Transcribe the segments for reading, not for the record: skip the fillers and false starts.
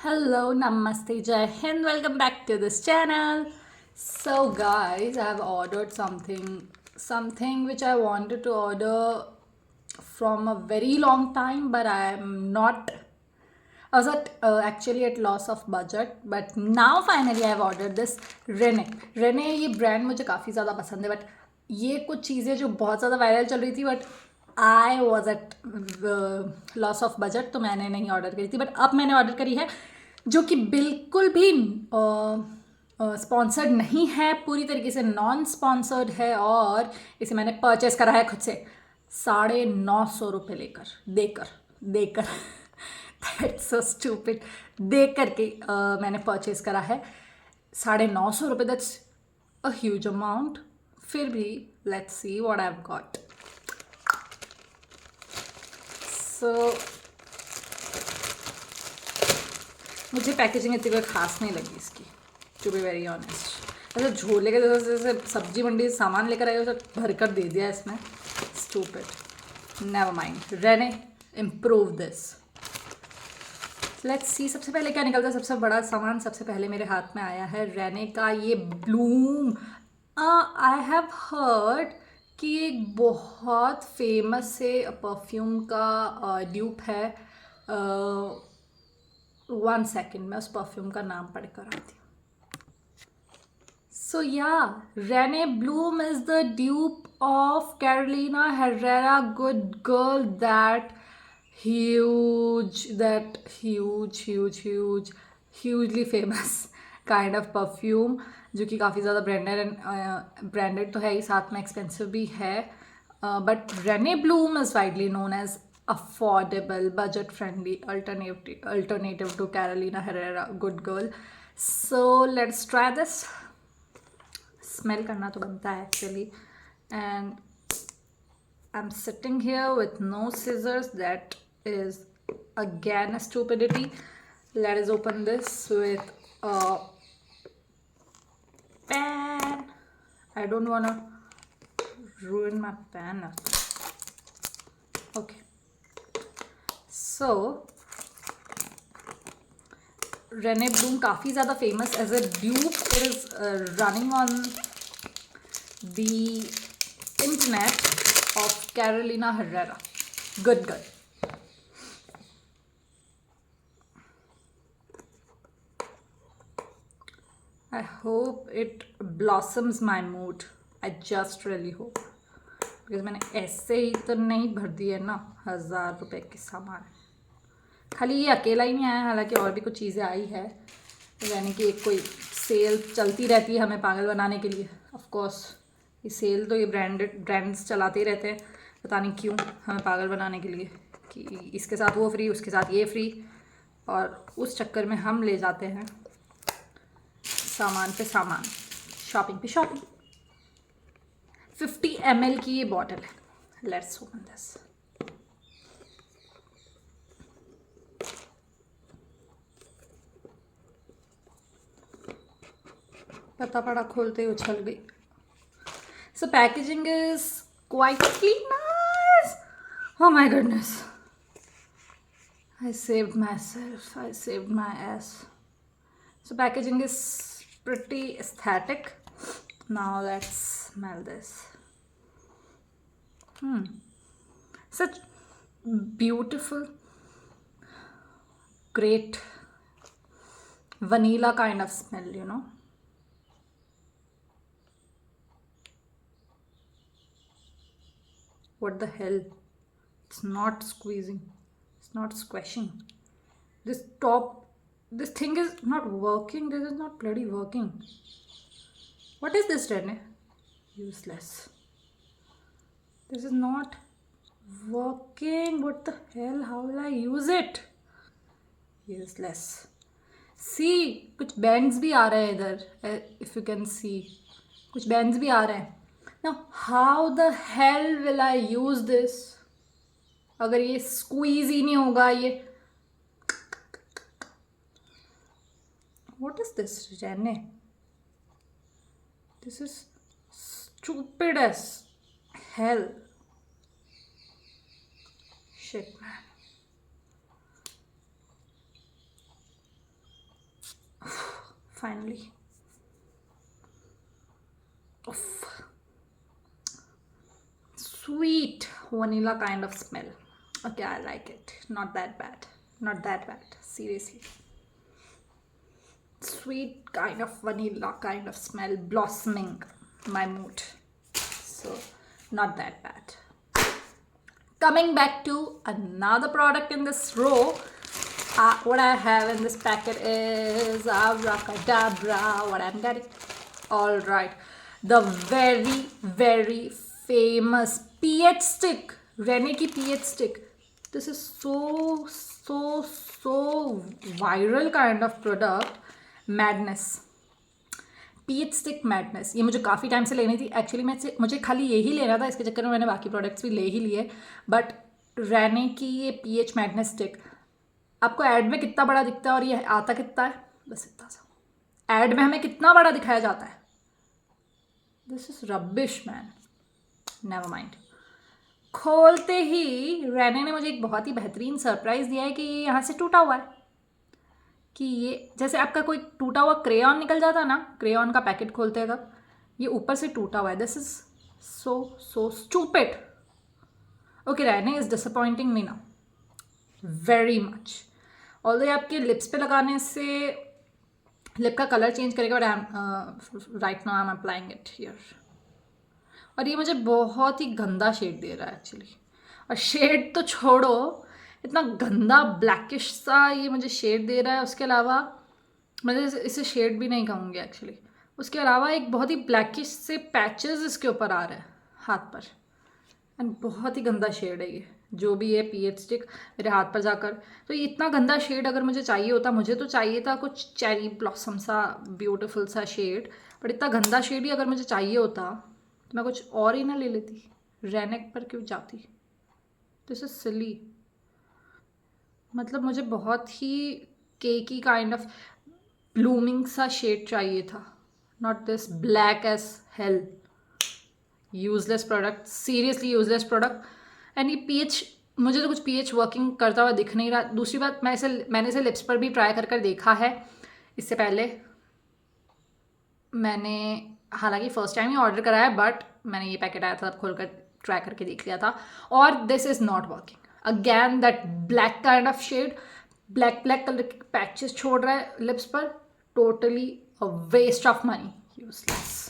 Hello, Namaste, Jai Hind. Welcome back to this channel. So, guys, I've ordered something which I wanted to order from a very long time, but I'm not. I was actually at loss of budget, but now finally I've ordered this Rene. Rene ये brand मुझे काफ़ी ज़्यादा पसंद है, but ये कुछ चीज़ें जो बहुत ज़्यादा वायरल चल रही थी, but I was at loss of budget, तो मैंने नहीं ऑर्डर करी थी, बट अब मैंने ऑर्डर करी है, जो कि बिल्कुल भी स्पॉन्सर्ड नहीं है, पूरी तरीके से नॉन स्पॉन्सर्ड है, और इसे मैंने परचेस करा है खुद से 950 रुपये देकर देकर दैट्स सो स्टूपिड। देख करके मैंने परचेस करा है 950 रुपये। That's a huge amount. फिर भी let's see what I have got. So मुझे पैकेजिंग इतनी कोई खास नहीं लगी इसकी, टू बी वेरी ऑनेस्ट। ऐसे झोले के जैसे सब्जी मंडी से सामान लेकर आए उसे भर कर दे दिया इसमें। Stupid. Never mind, Rene improve this. Let's see सबसे पहले क्या निकलता है। सबसे बड़ा सामान सबसे पहले मेरे हाथ में आया है रेने का ये ब्लूम। आई हैव हर्ड कि एक बहुत फेमस से परफ्यूम का ड्यूप है। वन सेकेंड, मैं उस परफ्यूम का नाम पढ़ कर आती हूँ। So yeah, Rene Bloom is the dupe of Carolina Herrera Good Girl, hugely famous kind of perfume, जो कि काफ़ी ज़्यादा ब्रांडेड तो है ही, साथ में एक्सपेंसिव भी है। But Rene Bloom is widely known as affordable, budget friendly alternative to Carolina Herrera Good Girl. So let's try this. Smell करना तो बनता है actually, and I am sitting here with no scissors. That is again a stupidity. Let us open this with a pan. I don't want to ruin my pan. Okay, so Rene Bloom काफ़ी ज़्यादा famous as a dupe. It is running on the internet of Carolina Herrera Good Girl. I hope it blossoms my mood. I just really hope, because मैंने ऐसे ही तो नहीं भर दिए ना 1000 रुपये के सामान। खाली ये अकेला ही नहीं आया, हालांकि और भी कुछ चीज़ें आई है, यानी कि एक कोई सेल चलती रहती है हमें पागल बनाने के लिए। ऑफ कोर्स ये सेल तो ये ब्रांड्स चलाते ही रहते हैं, पता नहीं क्यों, हमें पागल बनाने के लिए कि इसके साथ वो फ्री, उसके साथ ये फ्री, और उस चक्कर में हम ले जाते हैं सामान पे सामान, शॉपिंग पे शॉपिंग। 50 ml की ये बॉटल है। Let's open this. पता पड़ा खोलते ही उछल गई। So packaging is quietly nice. Oh my goodness. I saved myself. I saved my ass. So packaging is pretty aesthetic. Now let's smell this. Such beautiful, great vanilla kind of smell, you know. What the hell? It's not squeezing. It's not squashing. This thing is not working. This is not bloody working. What is this, Rene? Useless. This is not working. What the hell? How will I use it? Useless. See, कुछ bands भी आ रहे हैं इधर, if you can see, कुछ bands भी आ रहे हैं। Now, how the hell will I use this? अगर ये स्क्वीज ही नहीं होगा ये। What is this, Rene? This is stupid as hell. Shit, man. Finally. Sweet vanilla kind of smell. Okay, I like it. Not that bad. Not that bad. Seriously. Sweet kind of vanilla kind of smell blossoming my mood. So, not that bad. Coming back to another product in this row. What I have in this packet is abracadabra. What I'm getting. Alright. The very, very famous pH stick. Rene की pH stick. This is so viral kind of product. Madness. PH stick madness. ये मुझे काफ़ी time से लेनी थी actually. मुझे खाली यही लेना था, इसके चक्कर में मैंने बाकी प्रोडक्ट्स भी ले ही लिए. बट रेने की ये पीएच मैडनेस स्टिक आपको ऐड में कितना बड़ा दिखता है और ये आता कितना है, बस इतना सा. ऐड में हमें कितना बड़ा दिखाया जाता है. This is rubbish man. Never mind. खोलते ही रेने ने मुझे एक बहुत ही बेहतरीन सरप्राइज़ दिया है कि ये यहाँ से टूटा हुआ है. कि ये जैसे आपका कोई टूटा हुआ क्रेयॉन निकल जाता है ना, क्रेयॉन का पैकेट खोलते हैं तब, ये ऊपर से टूटा हुआ है. This is so stupid. Okay, Rene is disappointing me now very much. Although आपके लिप्स पे लगाने से लिप का कलर चेंज करेगा, but right now I am applying it here. और ये मुझे बहुत ही गंदा शेड दे रहा है एक्चुअली. और शेड तो छोड़ो, इतना गंदा ब्लैकिश सा ये मुझे शेड दे रहा है. उसके अलावा मैं इसे शेड भी नहीं कहूँगी एक्चुअली. उसके अलावा एक बहुत ही ब्लैकिश से पैचेस इसके ऊपर आ रहे हैं हाथ पर. एंड बहुत ही गंदा शेड है ये जो भी है पीएच स्टिक मेरे हाथ पर जाकर. तो ये इतना गंदा शेड अगर मुझे चाहिए होता, मुझे तो चाहिए था कुछ चेरी ब्लॉसम सा ब्यूटीफुल सा शेड. बट इतना गंदा शेड ही अगर मुझे चाहिए होता तो मैं कुछ और ही ना ले लेती. रेनेक पर क्यों जाती. This is silly. मतलब मुझे बहुत ही केकी काइंड ऑफ ब्लूमिंग सा शेड चाहिए था. Not this black as hell. Useless product, seriously useless product. And ये पीएच, मुझे तो कुछ पीएच वर्किंग करता हुआ दिख नहीं रहा. दूसरी बात, मैंने इसे लिप्स पर भी ट्राई कर देखा है इससे पहले. मैंने हालांकि फर्स्ट टाइम ही ऑर्डर करा है, बट मैंने ये पैकेट आया था तब खोल कर ट्राई करके देख लिया था. और this is not working. Again that black kind of shade, black colour के पैचेस छोड़ रहा है लिप्स पर. Totally a waste of money. Useless.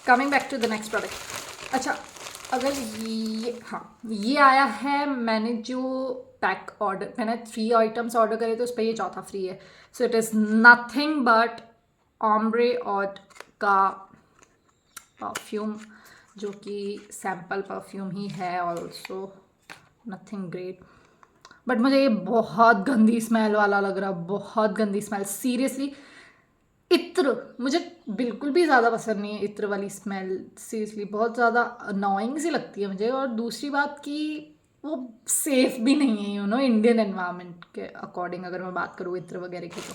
Coming back to the next product. अच्छा, अगर ये आया है, मैंने जो पैक ऑर्डर, मैंने 3 आइटम्स ऑर्डर करे तो उस पर ये चौथा फ्री है. So it is nothing but ombre odd का परफ्यूम, जो कि सैम्पल परफ्यूम ही है. ऑल्सो नथिंग ग्रेट, बट मुझे ये बहुत गंदी स्मेल वाला लग रहा है. बहुत गंदी स्मेल सीरियसली. इत्र मुझे बिल्कुल भी ज़्यादा पसंद नहीं है. इत्र वाली स्मेल सीरियसली बहुत ज़्यादा अनोइंग सी लगती है मुझे. और दूसरी बात कि वो सेफ भी नहीं है, इंडियन एनवायरनमेंट के अकॉर्डिंग अगर मैं बात करूँ इत्र वगैरह की तो.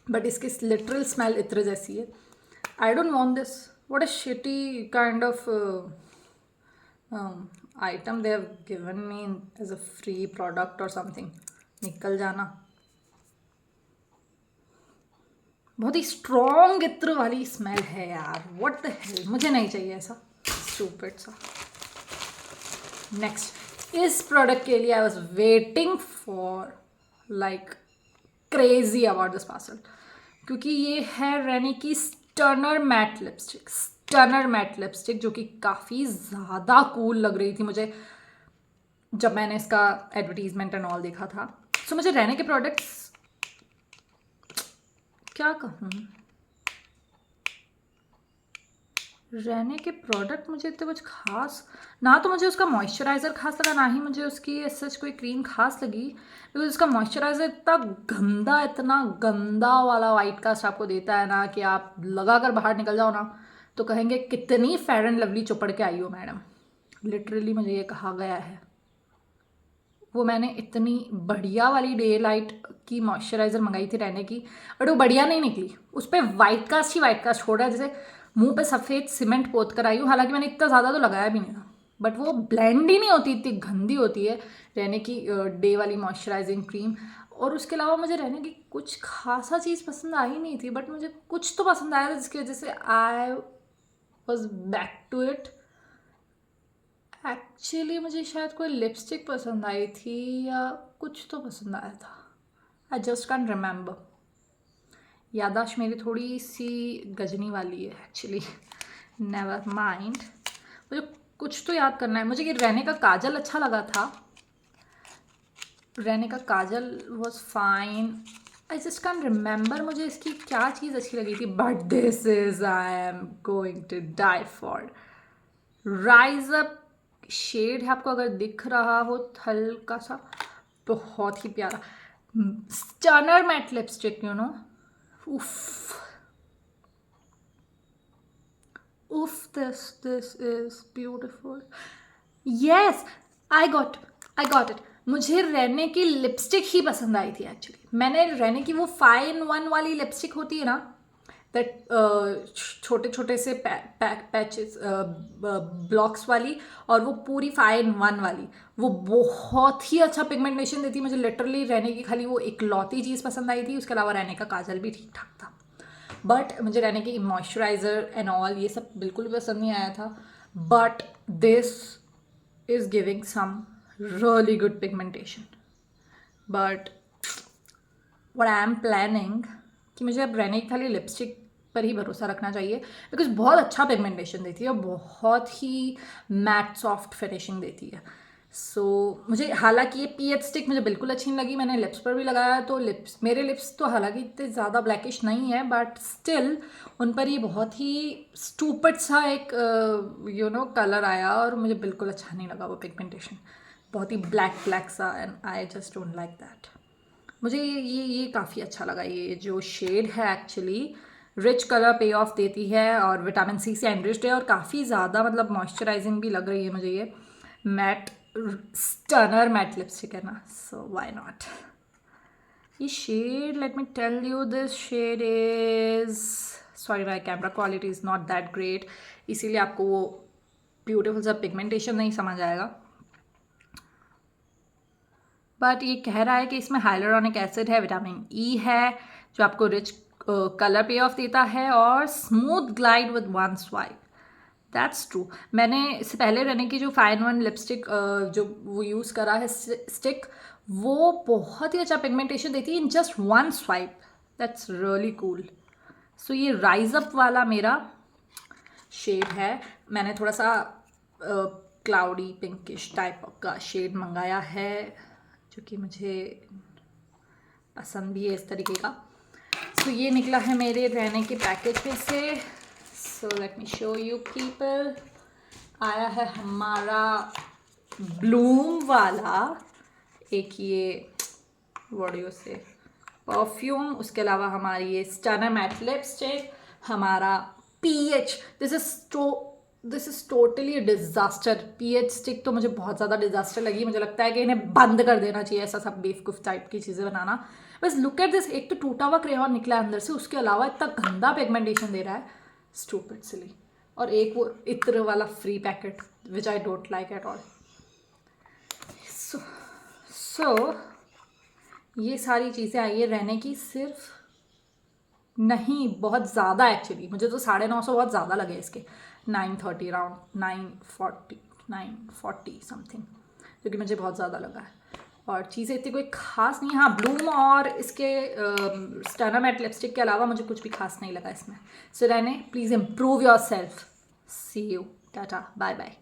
बट इसकी लिटरल स्मेल इत्र जैसी है. I don't want this. What a shitty kind of item they have given me as a free product और समथिंग. निकल जाना. बहुत ही स्ट्रॉन्ग इत्र वाली स्मेल है यार. व्हाट द हेल, मुझे नहीं चाहिए ऐसा स्टूपिड सा. नेक्स्ट, इस प्रोडक्ट के लिए I was waiting for like crazy about this parcel, क्योंकि ये है रेने की stunner matte lipstick. Stunner matte lipstick जो कि काफ़ी ज़्यादा कूल लग रही थी मुझे जब मैंने इसका एडवर्टीजमेंट एंड ऑल देखा था. सो मुझे रेने के प्रोडक्ट्स क्या कहूँ, रेने के प्रोडक्ट मुझे इतने कुछ खास ना, तो मुझे उसका मॉइस्चराइज़र खास लगा, ना ही मुझे उसकी सच कोई क्रीम खास लगी. बिकॉज उसका मॉइस्चराइज़र इतना गंदा वाला वाइट कास्ट आपको देता है ना कि आप लगा कर बाहर निकल जाओ ना तो कहेंगे कितनी फेयर एंड लवली चुपड़ के आई हो मैडम. लिटरली मुझे ये कहा गया है. वो मैंने इतनी बढ़िया वाली डे लाइट की मॉइस्चराइज़र मंगाई थी रेने की, बट वो बढ़िया नहीं निकली. उस पर वाइट कास्ट हो रहा है, जैसे मुंह पे सफ़ेद सीमेंट पोत कर आई हूँ. हालांकि मैंने इतना ज़्यादा तो लगाया भी नहीं था, बट वो ब्लेंड ही नहीं होती, इतनी गंदी होती है रहने की डे वाली मॉइस्चराइजिंग क्रीम। और उसके अलावा मुझे रहने की कुछ खासा चीज़ पसंद आई नहीं थी, बट मुझे कुछ तो पसंद आया था जिसकी वजह से I was back to it. Actually मुझे शायद कोई लिपस्टिक पसंद आई थी या कुछ तो पसंद आया था, आई जस्ट कैन रिमेंबर। याददाश्त मेरी थोड़ी सी गजनी वाली है एक्चुअली, नेवर माइंड। मुझे कुछ तो याद करना है। मुझे ये रहने का काजल अच्छा लगा था, रहने का kajal was fine, I just can remember मुझे इसकी क्या चीज़ अच्छी लगी थी। But this is I am going to die for rise up shade है, आपको अगर दिख रहा हो हल्का सा, बहुत ही प्यारा stunner matte lipstick, you know. उफ उफ, this is beautiful. Yes, I got it. मुझे रेने की लिपस्टिक ही पसंद आई थी एक्चुअली। मैंने रेने की वो 5-in-1 वाली लिपस्टिक होती है ना, दैट छोटे छोटे से पैचेस ब्लॉक्स वाली, और वो पूरी 5-in-1 वाली, वो बहुत ही अच्छा पिगमेंटेशन देती है। मुझे लिटरली रेने की खाली वो इकलौती चीज़ पसंद आई थी, उसके अलावा रेने का काजल भी ठीक ठाक था। बट मुझे रहने की मॉइस्चराइज़र एंड ऑल ये सब बिल्कुल भी पसंद नहीं आया था। But this is giving some really good pigmentation. But what I am planning कि मुझे अब रहने की खाली लिपस्टिक पर ही भरोसा रखना चाहिए, बिकॉज बहुत अच्छा पिगमेंटेशन देती है और बहुत ही मैट सॉफ्ट फिनिशिंग देती है। सो मुझे हालांकि ये पीएच स्टिक मुझे बिल्कुल अच्छी नहीं लगी, मैंने लिप्स पर भी लगाया तो मेरे लिप्स तो हालांकि इतने ज़्यादा ब्लैकिश नहीं है, बट स्टिल उन पर ये बहुत ही स्टूपिड सा एक कलर आया और मुझे बिल्कुल अच्छा नहीं लगा वो पिगमेंटेशन, बहुत ही ब्लैक सा, and I just don't like that. मुझे ये काफ़ी अच्छा लगा। ये जो शेड है एक्चुअली रिच कलर पे ऑफ देती है और विटामिन सी से एनरिच्ड है और काफ़ी ज़्यादा मतलब मॉइस्चराइजिंग भी लग रही है मुझे। ये मैट स्टनर मैट लिपस्टिक है ना, सो व्हाई नॉट। ये shade, let me tell you, this shade is, sorry my camera quality is not that great, इसीलिए आपको वो ब्यूटीफुल सा पिगमेंटेशन नहीं समझ आएगा। बट ये कह रहा है कि इसमें हाइलुरोनिक एसिड है, विटामिन ई है, जो आपको रिच कलर पे ऑफ देता है और smooth glide with one swipe. That's true. मैंने इससे पहले रहने की जो 5-in-1 लिपस्टिक जो वो यूज़ करा है स्टिक, वो बहुत ही अच्छा पिगमेंटेशन देती है in just one swipe. That's really cool. So ये राइज अप वाला मेरा शेड है। मैंने थोड़ा सा क्लाउडी पिंकिश टाइप का शेड मंगाया है, जो कि मुझे पसंद भी है इस तरीके का। सो ये निकला है मेरे रहने के पैकेज में से। So let me show you people. आया है हमारा ब्लूम वाला एक ये वॉडियो से परफ्यूम, उसके अलावा हमारी ये स्टनर मैट लिपस्टिक, हमारा pH, this is totally disaster. PH stick तो मुझे बहुत ज़्यादा डिज़ास्टर लगी। मुझे लगता है कि इन्हें बंद कर देना चाहिए ऐसा सब बेवकूफ़ टाइप की चीज़ें बनाना। बस लुक एट दिस, एक तो टूटा हुआ क्रेयॉन निकला है अंदर से, उसके अलावा इतना गंदा पिगमेंटेशन दे रहा है, स्टूपिड सिली। और एक वो इत्र वाला free packet which I don't like at all. So ये सारी चीज़ें आई है रहने की, सिर्फ नहीं बहुत ज़्यादा एक्चुअली। मुझे तो 950 बहुत ज़्यादा लगे इसके, 930 राउंड 940 समथिंग, जो कि मुझे बहुत ज़्यादा लगा है। और चीज़ें इतनी कोई खास नहीं। हाँ, ब्लूम और इसके स्टनर मैट लिपस्टिक के अलावा मुझे कुछ भी खास नहीं लगा इसमें। सो रहने, please improve yourself. See you, ta-ta, bye bye.